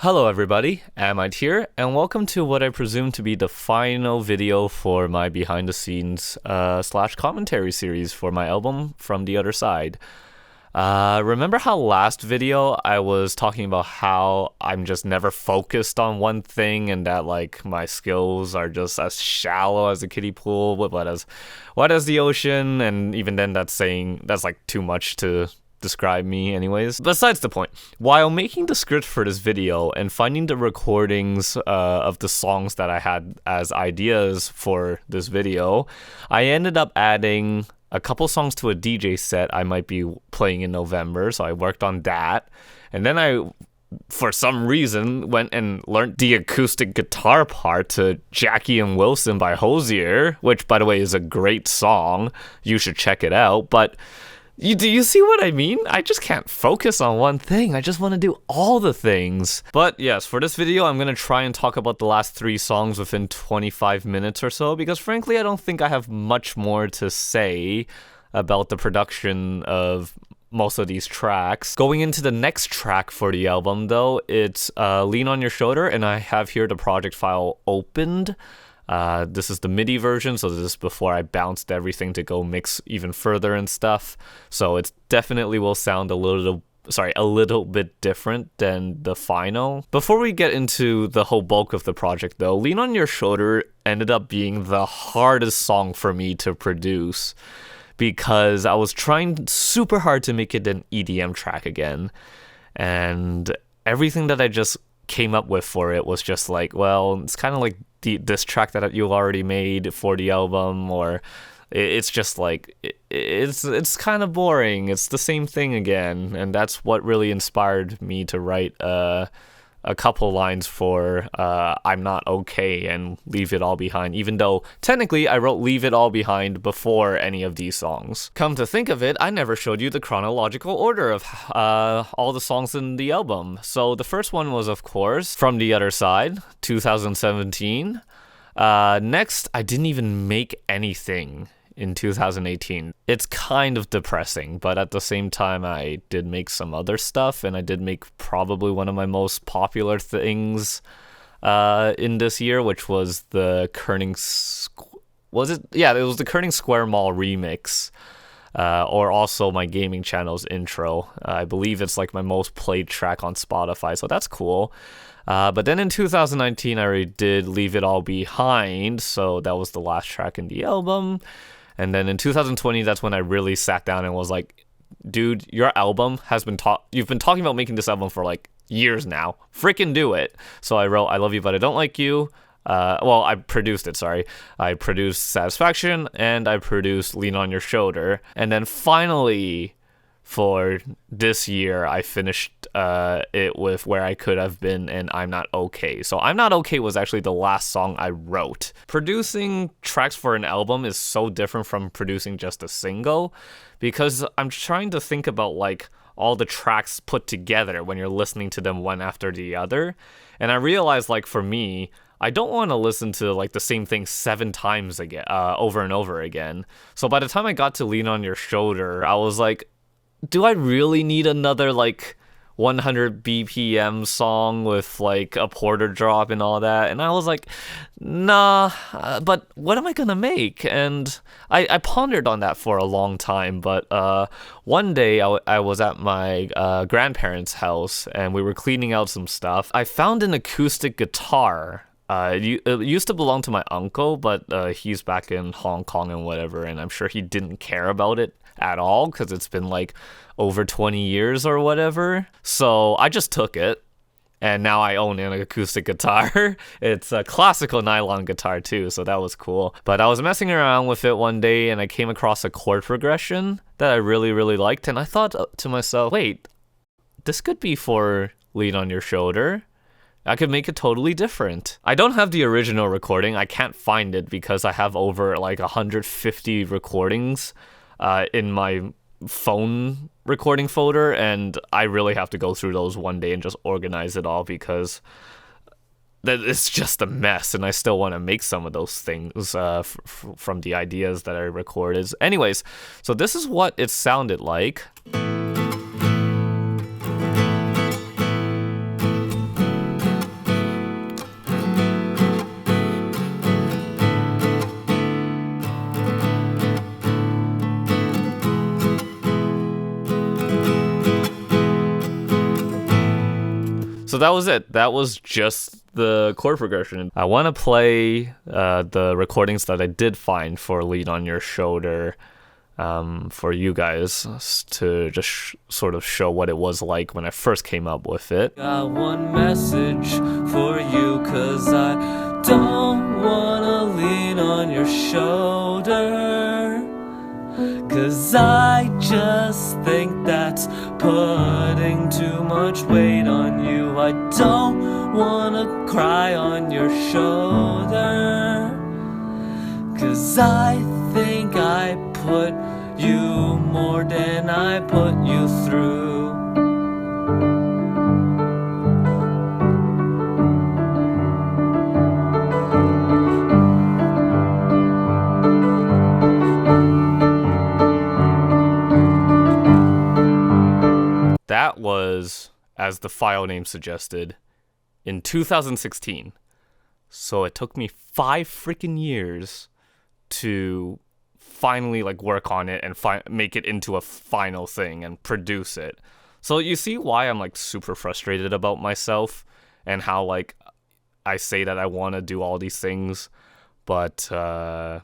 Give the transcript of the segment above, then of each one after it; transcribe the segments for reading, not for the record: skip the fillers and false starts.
Hello everybody, Amyte here, and welcome to what I presume to be the final video for my behind the scenes slash commentary series for my album From the Other Side. Remember how last video I was talking about how I'm just never focused on one thing and that like my skills are just as shallow as a kiddie pool, but as wide as the ocean, and even then that's like too much to describe me anyways. Besides the point, while making the script for this video and finding the recordings of the songs that I had as ideas for this video, I ended up adding a couple songs to a DJ set I might be playing in November, so I worked on that. And then I, for some reason, went and learned the acoustic guitar part to Jackie and Wilson by Hozier, which by the way is a great song. You should check it out. But do you see what I mean? I just can't focus on one thing. I just want to do all the things. But yes, for this video, I'm going to try and talk about the last 3 songs within 25 minutes or so, because frankly, I don't think I have much more to say about the production of most of these tracks. Going into the next track for the album, though, it's Lean on Your Shoulder, and I have here the project file opened. This is the MIDI version, so this is before I bounced everything to go mix even further and stuff. So it definitely will sound a little bit different than the final. Before we get into the whole bulk of the project though, Lean on Your Shoulder ended up being the hardest song for me to produce because I was trying super hard to make it an EDM track again. And everything that I just came up with for it was just like, well, it's kind of like this track that you already made for the album, or it's just like it's kind of boring. It's the same thing again, and that's what really inspired me to write a couple lines for I'm Not Okay and Leave It All Behind, even though technically I wrote Leave It All Behind before any of these songs. Come to think of it, I never showed you the chronological order of all the songs in the album. So the first one was, of course, From the Other Side, 2017. Next, I didn't even make anything in 2018. It's kind of depressing, but at the same time, I did make some other stuff, and I did make probably one of my most popular things in this year, which was the was it? Yeah, it was the Kerning Square Mall remix, or also my gaming channel's intro. I believe it's like my most played track on Spotify, so that's cool. But then in 2019, I already did Leave It All Behind, so that was the last track in the album. And then in 2020, that's when I really sat down and was like, dude, your album has been you've been talking about making this album for like years now. Freaking do it. So I wrote I Love You But I Don't Like You. Well, I produced it, sorry. I produced Satisfaction, and I produced Lean on Your Shoulder. And then finally, for this year, I finished it with Where I Could Have Been and I'm Not Okay. So I'm Not Okay was actually the last song I wrote. Producing tracks for an album is so different from producing just a single, because I'm trying to think about like all the tracks put together when you're listening to them one after the other. And I realized, like, for me, I don't want to listen to like the same thing 7 times again, over and over again. So by the time I got to Lean on Your Shoulder, I was like, do I really need another like 100 BPM song with like a quarter drop and all that? And I was like, nah, but what am I gonna make? And I pondered on that for a long time, but one day I was at my grandparents' house and we were cleaning out some stuff. I found an acoustic guitar. It used to belong to my uncle, but he's back in Hong Kong and whatever, and I'm sure he didn't care about it at all because it's been like over 20 years or whatever. So I just took it, and now I own an acoustic guitar. It's a classical nylon guitar too, so that was cool. But I was messing around with it one day and I came across a chord progression that I really, really liked, and I thought to myself, wait, this could be for Lean on Your Shoulder. I could make it totally different. I don't have the original recording. I can't find it because I have over like 150 recordings in my phone recording folder, and I really have to go through those one day and just organize it all because it's just a mess, and I still want to make some of those things from the ideas that I recorded. Anyways, so this is what it sounded like. So that was it. That was just the chord progression. I want to play the recordings that I did find for Lean on Your Shoulder for you guys to just sort of show what it was like when I first came up with it. Got one message for you, 'cause I don't wanna lean on your shoulder, 'cause I just think that's putting too much weight on you. I don't wanna cry on your shoulder, 'cause I think I put you more than I put you through. That was, as the file name suggested, in 2016. So it took me 5 freaking years to finally like work on it and make it into a final thing and produce it. So you see why I'm like super frustrated about myself and how like I say that I want to do all these things, but I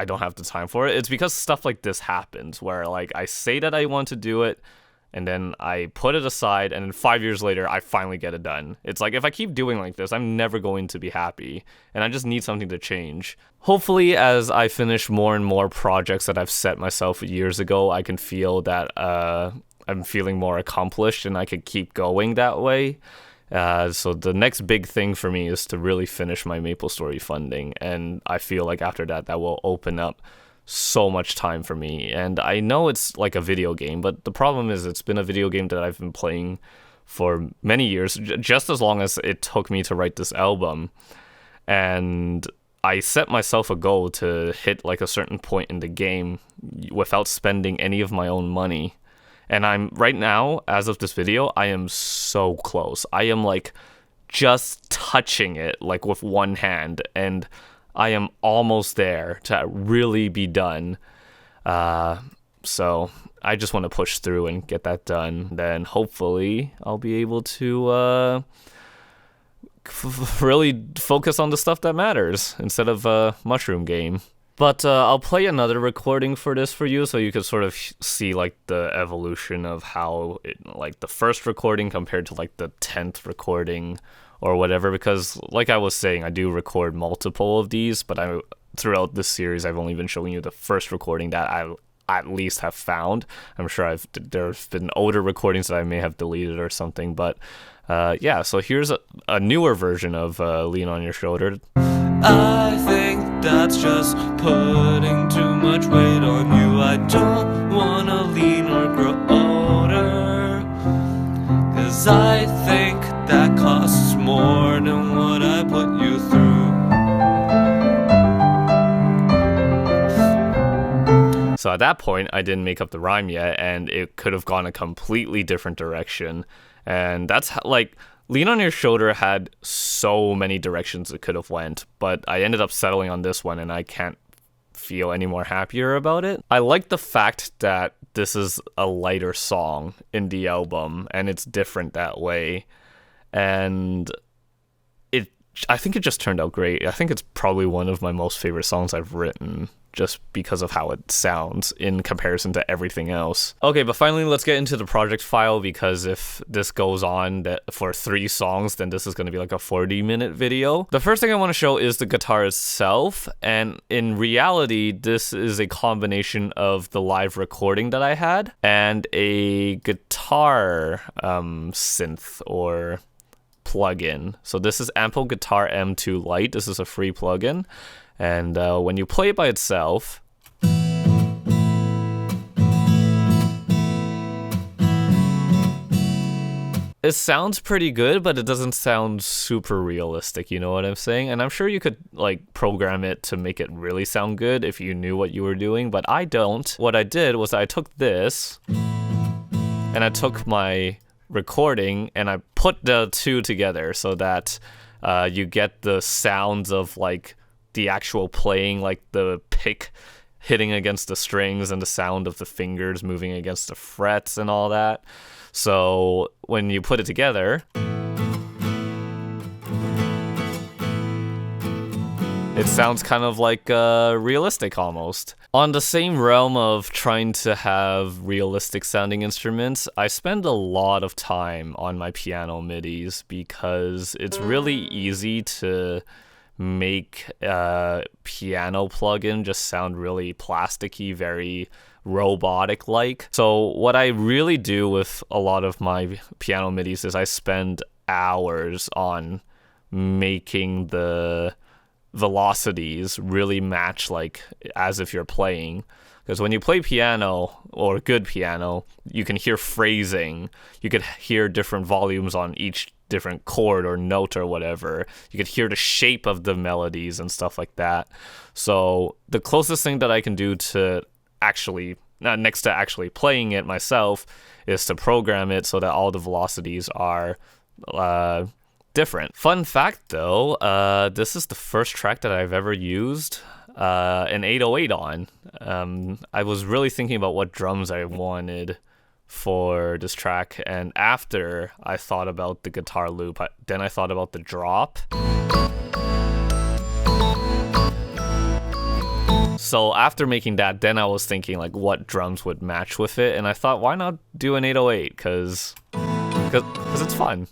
don't have the time for it. It's because stuff like this happens where like I say that I want to do it, and then I put it aside, and then 5 years later, I finally get it done. It's like, if I keep doing like this, I'm never going to be happy, and I just need something to change. Hopefully, as I finish more and more projects that I've set myself years ago, I can feel that I'm feeling more accomplished, and I could keep going that way. So the next big thing for me is to really finish my MapleStory funding, and I feel like after that, that will open up so much time for me. And I know it's like a video game, but the problem is it's been a video game that I've been playing for many years, just as long as it took me to write this album. And I set myself a goal to hit like a certain point in the game without spending any of my own money. And I'm right now, as of this video, I am so close. I am like just touching it like with one hand, and I am almost there to really be done. So I just want to push through and get that done. Then hopefully I'll be able to really focus on the stuff that matters instead of a mushroom game. But I'll play another recording for this for you so you can sort of see like the evolution of how like the first recording compared to like the 10th recording or whatever, because like I was saying, I do record multiple of these, but throughout this series, I've only been showing you the first recording that I at least have found. I'm sure there's been older recordings that I may have deleted or something, but yeah, so here's a newer version of Lean on Your Shoulder. I think that's just putting too much weight on you. I don't wanna lean or grow older, 'cause I think that costs more than what I put you through. So at that point, I didn't make up the rhyme yet, and it could have gone a completely different direction. And that's how, like, Lean on Your Shoulder had so many directions it could have went, but I ended up settling on this one, and I can't feel any more happier about it. I like the fact that this is a lighter song in the album, and it's different that way. And I think it just turned out great. I think it's probably one of my most favorite songs I've written, just because of how it sounds in comparison to everything else. Okay, but finally, let's get into the project file, because if this goes on for 3 songs, then this is going to be like a 40-minute video. The first thing I want to show is the guitar itself, and in reality, this is a combination of the live recording that I had and a guitar synth or plugin. So this is Ample Guitar M2 Lite. This is a free plugin. And when you play it by itself, it sounds pretty good, but it doesn't sound super realistic, you know what I'm saying? And I'm sure you could like program it to make it really sound good if you knew what you were doing, but I don't. What I did was I took this and I took my recording and I put the two together so that you get the sounds of like the actual playing, like the pick hitting against the strings and the sound of the fingers moving against the frets and all that. So when you put it together, It sounds kind of like realistic almost. On the same realm of trying to have realistic sounding instruments, I spend a lot of time on my piano midis because it's really easy to make a piano plugin just sound really plasticky, very robotic like. So what I really do with a lot of my piano midis is I spend hours on making the velocities really match like as if you're playing, because when you play piano or good piano, you can hear phrasing, you could hear different volumes on each different chord or note or whatever, you could hear the shape of the melodies and stuff like that. So the closest thing that I can do to actually next to actually playing it myself is to program it so that all the velocities are different. Fun fact though, this is the first track that I've ever used an 808 on. I was really thinking about what drums I wanted for this track, and after I thought about the guitar loop, then I thought about the drop. So after making that, then I was thinking like what drums would match with it, and I thought, why not do an 808, because it's fun.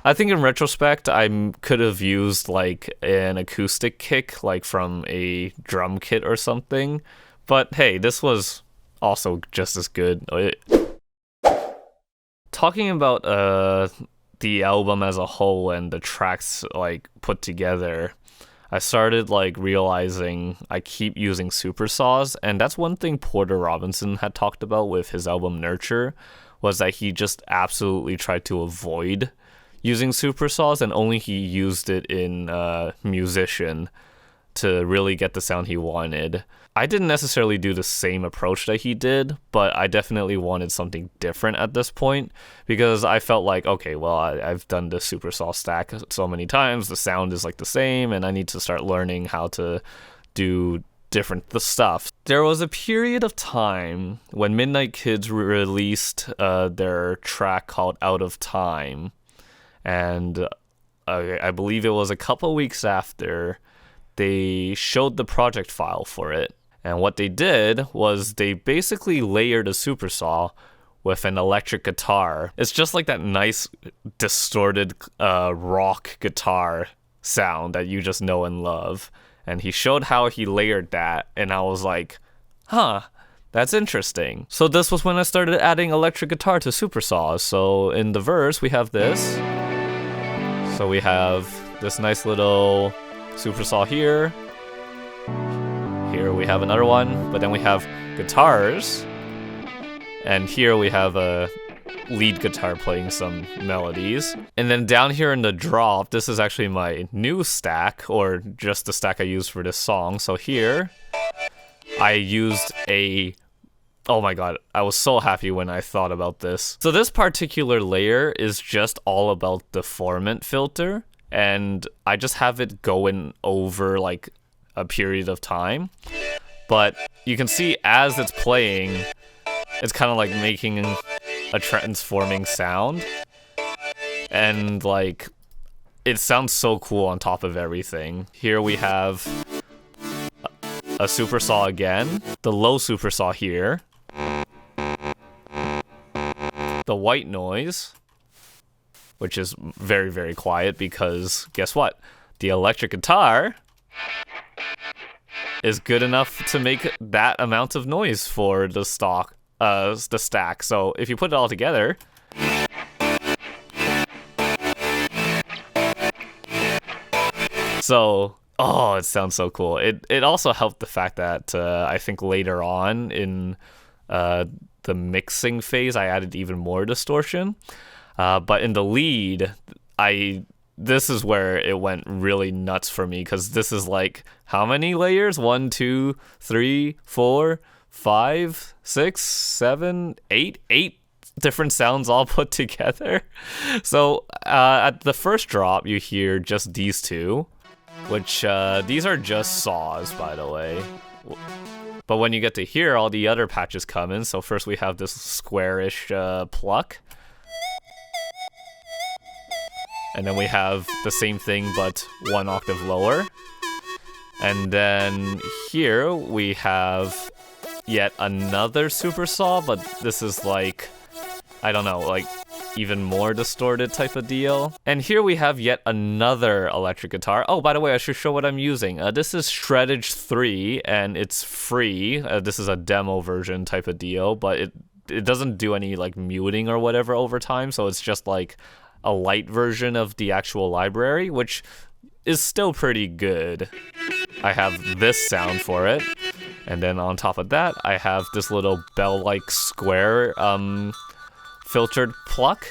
I think in retrospect, I could have used like an acoustic kick, like from a drum kit or something. But hey, this was also just as good. Talking about the album as a whole and the tracks like put together, I started like realizing I keep using supersaws, and that's one thing Porter Robinson had talked about with his album Nurture, was that he just absolutely tried to avoid using supersaws, and only he used it in Musician to really get the sound he wanted. I didn't necessarily do the same approach that he did, but I definitely wanted something different at this point, because I felt like, okay, well, I've done the supersaw stack so many times, the sound is like the same, and I need to start learning how to do different stuff. There was a period of time when Midnight Kids released their track called Out of Time, and I believe it was a couple weeks after they showed the project file for it. And what they did was they basically layered a supersaw with an electric guitar. It's just like that nice distorted rock guitar sound that you just know and love. And he showed how he layered that, and I was like, huh, that's interesting. So this was when I started adding electric guitar to supersaws. So in the verse, we have this. So we have this nice little supersaw here. Here we have another one, but then we have guitars. And here we have a lead guitar playing some melodies. And then down here in the drop, this is actually my new stack, or just the stack I used for this song. So here, I used oh my god, I was so happy when I thought about this. So this particular layer is just all about the formant filter, and I just have it going over like a period of time. But you can see as it's playing, it's kind of like making a transforming sound. And like, it sounds so cool on top of everything. Here we have a supersaw again, the low supersaw here, the white noise, which is very, very quiet because guess what? The electric guitar is good enough to make that amount of noise for the stack. So if you put it all together, oh, it sounds so cool. It also helped the fact that I think later on in the mixing phase, I added even more distortion. But in the lead, this is where it went really nuts for me, because this is like, how many layers? 1, 2, 3, 4, 5, 6, 7, 8 different sounds all put together. So at the first drop, you hear just these two, which these are just saws, by the way. But when you get to here, all the other patches come in. So first we have this squarish pluck. And then we have the same thing, but 1 octave lower. And then here we have yet another super saw, but this is like, I don't know, like even more distorted type of deal. And here we have yet another electric guitar. Oh, by the way, I should show what I'm using. This is Shreddage 3, and it's free. This is a demo version type of deal, but it doesn't do any like muting or whatever over time, so it's just like a light version of the actual library, which is still pretty good. I have this sound for it, and then on top of that, I have this little bell-like square filtered pluck.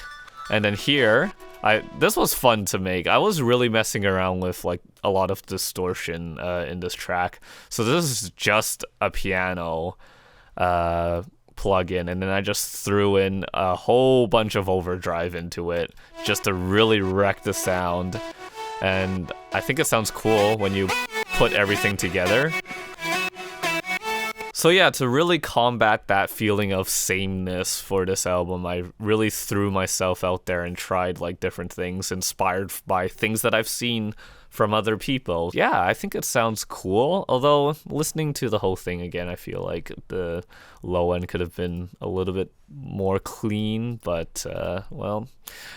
And then here, this was fun to make. I was really messing around with like a lot of distortion in this track. So this is just a piano plug-in, and then I just threw in a whole bunch of overdrive into it just to really wreck the sound. And I think it sounds cool when you put everything together. So yeah, to really combat that feeling of sameness for this album, I really threw myself out there and tried like different things inspired by things that I've seen from other people. Yeah, I think it sounds cool, although listening to the whole thing again, I feel like the low end could have been a little bit more clean, but well,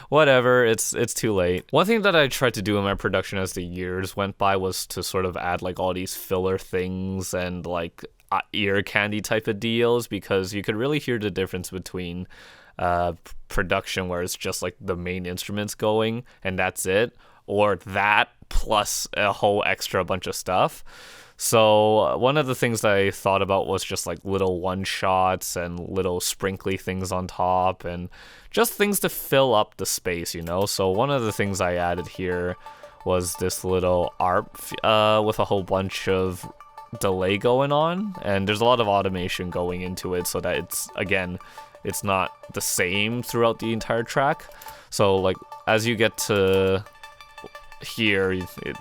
whatever, it's too late. One thing that I tried to do in my production as the years went by was to sort of add like all these filler things and like ear candy type of deals, because you could really hear the difference between production where it's just like the main instruments going and that's it, or that plus a whole extra bunch of stuff. So one of the things that I thought about was just like little one-shots and little sprinkly things on top and just things to fill up the space, you know? So one of the things I added here was this little ARP with a whole bunch of delay going on, and there's a lot of automation going into it so that it's not the same throughout the entire track. So like as you get to here,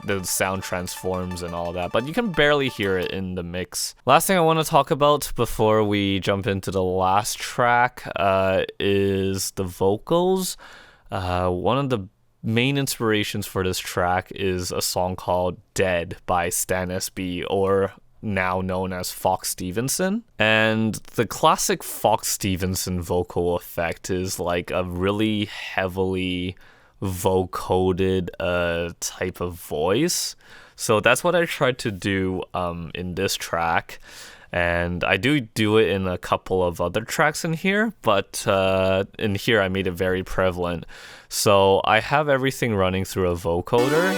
the sound transforms and all that, but you can barely hear it in the mix. Last thing I want to talk about before we jump into the last track is the vocals. One of the main inspirations for this track is a song called Dead by Stan SB, or now known as Fox Stevenson. And the classic Fox Stevenson vocal effect is like a really heavily vocoded type of voice. So that's what I tried to do in this track. And I do it in a couple of other tracks in here, but in here I made it very prevalent. So I have everything running through a vocoder.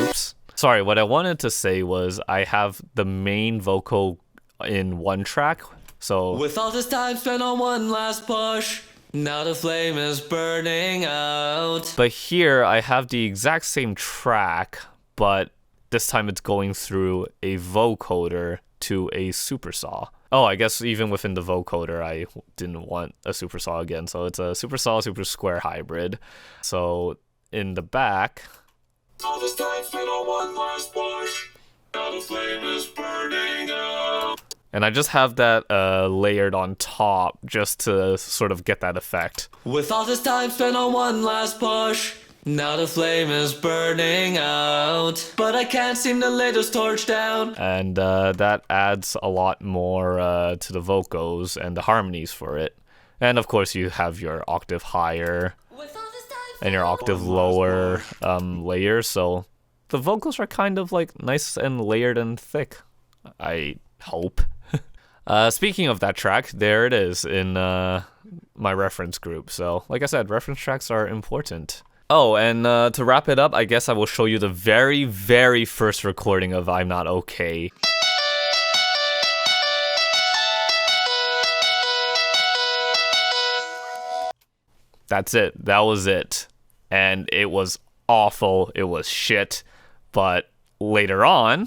Oops. Sorry, what I wanted to say was I have the main vocal in one track. So with all this time spent on one last push, now the flame is burning out. But here I have the exact same track, but this time it's going through a vocoder to a supersaw. Oh, I guess even within the vocoder, I didn't want a supersaw again. So it's a supersaw super square hybrid. So in the back, all this time spent on one last push, now the flame is burning out. And I just have that layered on top just to sort of get that effect. With all this time spent on one last push, now the flame is burning out, but I can't seem to lay this torch down. And that adds a lot more to the vocals and the harmonies for it. And of course you have your octave higher and your octave lower layers, so the vocals are kind of like nice and layered and thick, I hope. Speaking of that track, there it is in my reference group. So like I said, reference tracks are important. Oh, and to wrap it up, I guess I will show you the very, very first recording of I'm Not Okay. That's it. That was it. And it was awful. It was shit. But later on,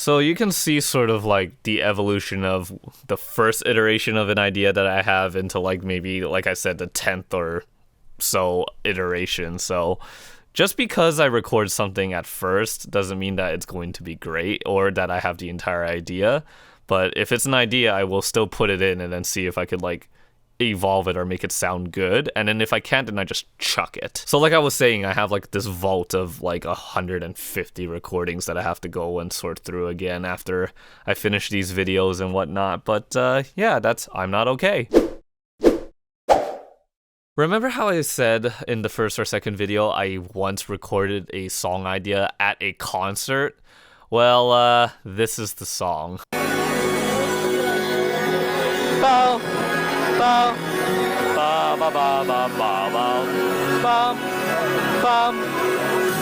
So you can see sort of like the evolution of the first iteration of an idea that I have into like maybe, like I said, the 10th or so iteration. So just because I record something at first doesn't mean that it's going to be great or that I have the entire idea. But if it's an idea, I will still put it in and then see if I could like evolve it or make it sound good. And then if I can't, then I just chuck it. So like I was saying, I have like this vault of like 150 recordings that I have to go and sort through again after I finish these videos and whatnot. But yeah, I'm not okay. Remember how I said in the first or second video I once recorded a song idea at a concert? Well, this is the song. Bow, bow, ba ba ba ba ba ba, bum, bum,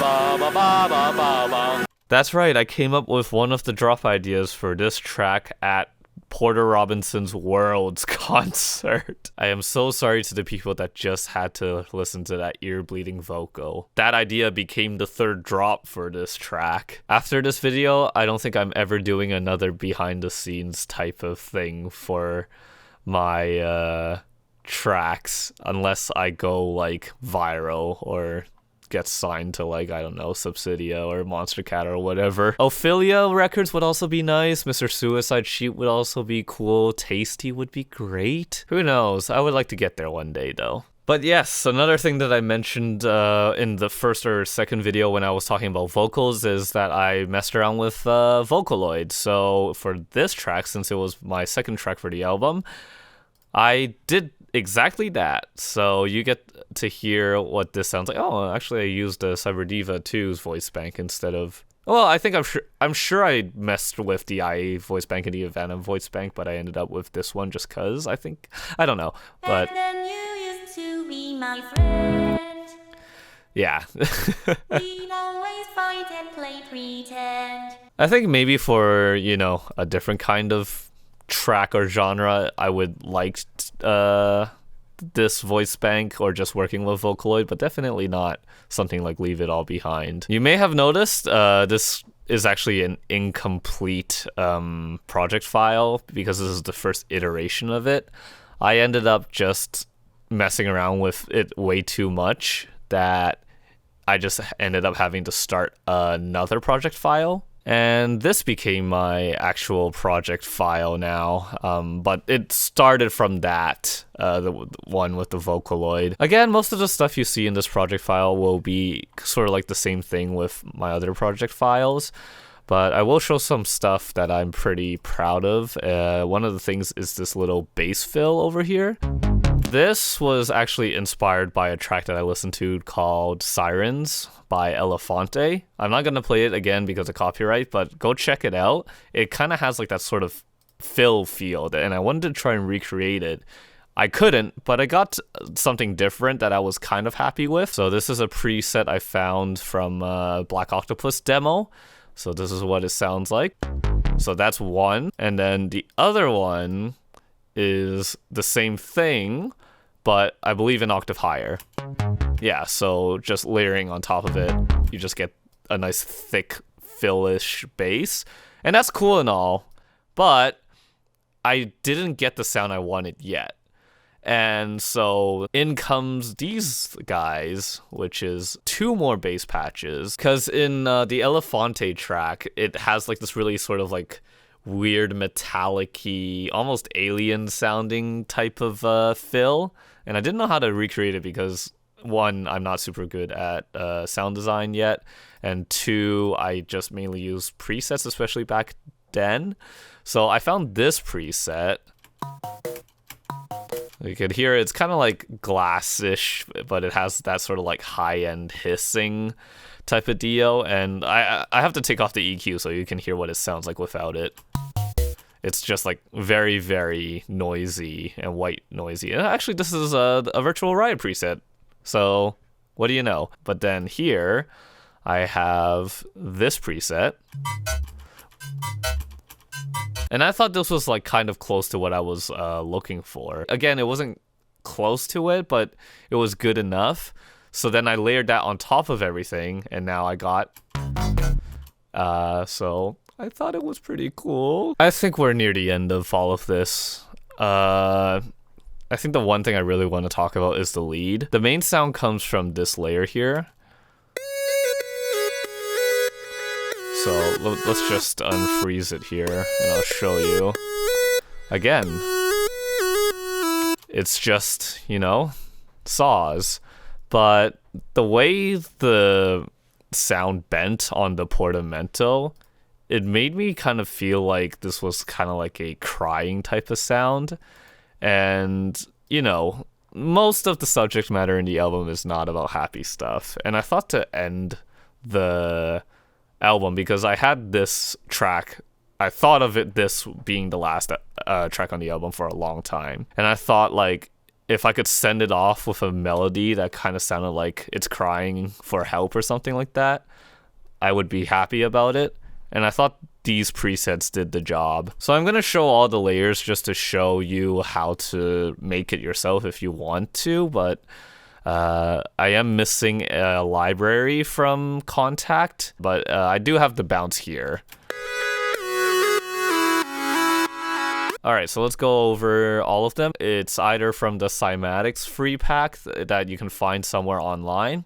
ba ba ba ba ba ba. That's right, I came up with one of the drop ideas for this track at Porter Robinson's World's concert. I am so sorry to the people that just had to listen to that ear-bleeding vocal. That idea became the third drop for this track. After this video, I don't think I'm ever doing another behind-the-scenes type of thing for my tracks unless I go like viral or get signed to like, I don't know, Subsidia or Monster Cat or whatever. Ophelia Records would also be nice. Mr. Suicide Sheet would also be cool. Tasty would be great. Who knows? I would like to get there one day though. But yes, another thing that I mentioned in the first or second video when I was talking about vocals is that I messed around with Vocaloid. So for this track, since it was my second track for the album, I did exactly that. So you get to hear what this sounds like. Oh, actually I used Cyberdiva 2's voice bank instead of... Well, I think I'm sure I messed with the IE voice bank and the Havana voice bank, but I ended up with this one just cuz I think. I don't know. But and then you used to be my friend. Yeah. We'd always fight and play pretend. I think maybe for, you know, a different kind of track or genre, I would like this voice bank or just working with Vocaloid, but definitely not something like Leave It All Behind. You may have noticed this is actually an incomplete project file because this is the first iteration of it. I ended up just messing around with it way too much that I just ended up having to start another project file. And this became my actual project file now, but it started from that, the one with the Vocaloid. Again, most of the stuff you see in this project file will be sort of like the same thing with my other project files, but I will show some stuff that I'm pretty proud of. One of the things is this little bass fill over here. This was actually inspired by a track that I listened to called Sirens by Elefante. I'm not going to play it again because of copyright, but go check it out. It kind of has like that sort of fill feel, and I wanted to try and recreate it. I couldn't, but I got something different that I was kind of happy with. So this is a preset I found from Black Octopus demo. So this is what it sounds like. So that's one. And then the other one is the same thing, but I believe an octave higher. Yeah, so just layering on top of it, you just get a nice thick fill-ish bass. And that's cool and all, but I didn't get the sound I wanted yet. And so in comes these guys, which is two more bass patches. Because in the Elefante track, it has like this really sort of like weird metallic-y, almost alien sounding type of fill. And I didn't know how to recreate it because, one, I'm not super good at sound design yet, and two, I just mainly use presets, especially back then. So I found this preset. You can hear it's kind of like glass-ish, but it has that sort of like high-end hissing type of deal, and I have to take off the EQ so you can hear what it sounds like without it. It's just like very, very noisy and white noisy. And actually, this is a Virtual Riot preset. So what do you know? But then here, I have this preset. And I thought this was like kind of close to what I was looking for. Again, it wasn't close to it, but it was good enough. So then I layered that on top of everything, and now I got... so I thought it was pretty cool. I think we're near the end of all of this. I think the one thing I really want to talk about is the lead. The main sound comes from this layer here. So let's just unfreeze it here and I'll show you. Again, it's just, you know, saws. But the way the sound bent on the portamento, it made me kind of feel like this was kind of like a crying type of sound. And, you know, most of the subject matter in the album is not about happy stuff. And I thought to end the album, because I had this track, I thought of it this being the last track on the album for a long time. And I thought, like, if I could send it off with a melody that kind of sounded like it's crying for help or something like that, I would be happy about it. And I thought these presets did the job. So I'm going to show all the layers just to show you how to make it yourself if you want to, but I am missing a library from Contact, but I do have the bounce here. Alright, so let's go over all of them. It's either from the Cymatics free pack that you can find somewhere online,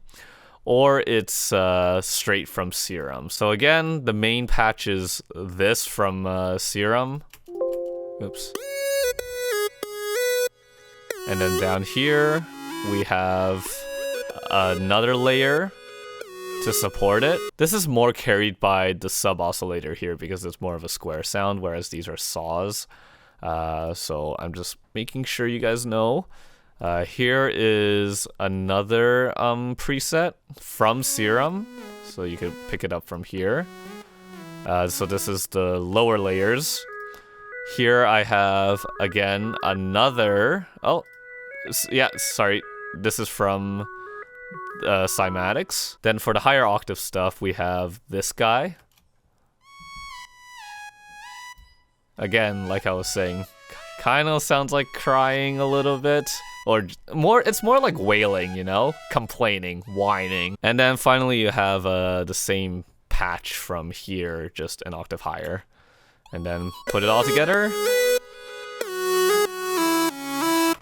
or it's straight from Serum. So again, the main patch is this from Serum. Oops. And then down here, we have another layer to support it. This is more carried by the sub oscillator here because it's more of a square sound, whereas these are saws. So I'm just making sure you guys know. Here is another preset from Serum, so you could pick it up from here. So this is the lower layers. Here I have, again, another... Oh, yeah, sorry. This is from Cymatics. Then for the higher octave stuff, we have this guy. Again, like I was saying, kind of sounds like crying a little bit. Or more, it's more like wailing, you know? Complaining, whining. And then finally you have the same patch from here, just an octave higher. And then put it all together.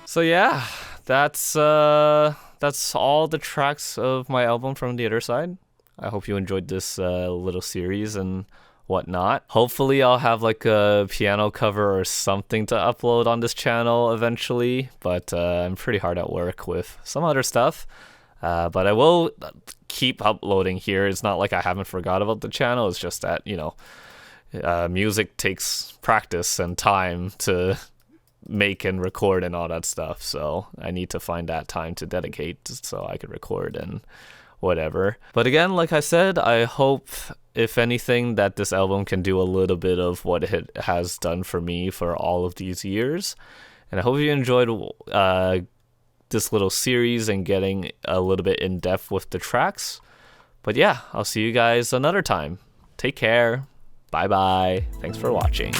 So yeah, that's all the tracks of my album from the other side. I hope you enjoyed this little series and whatnot. Hopefully I'll have like a piano cover or something to upload on this channel eventually, but I'm pretty hard at work with some other stuff. But I will keep uploading here. It's not like I haven't forgot about the channel. It's just that, you know, music takes practice and time to make and record and all that stuff. So I need to find that time to dedicate so I could record and whatever. But again, like I said, I hope, if anything, that this album can do a little bit of what it has done for me for all of these years. And I hope you enjoyed this little series and getting a little bit in depth with the tracks. But yeah, I'll see you guys another time. Take care. Bye bye. Thanks for watching.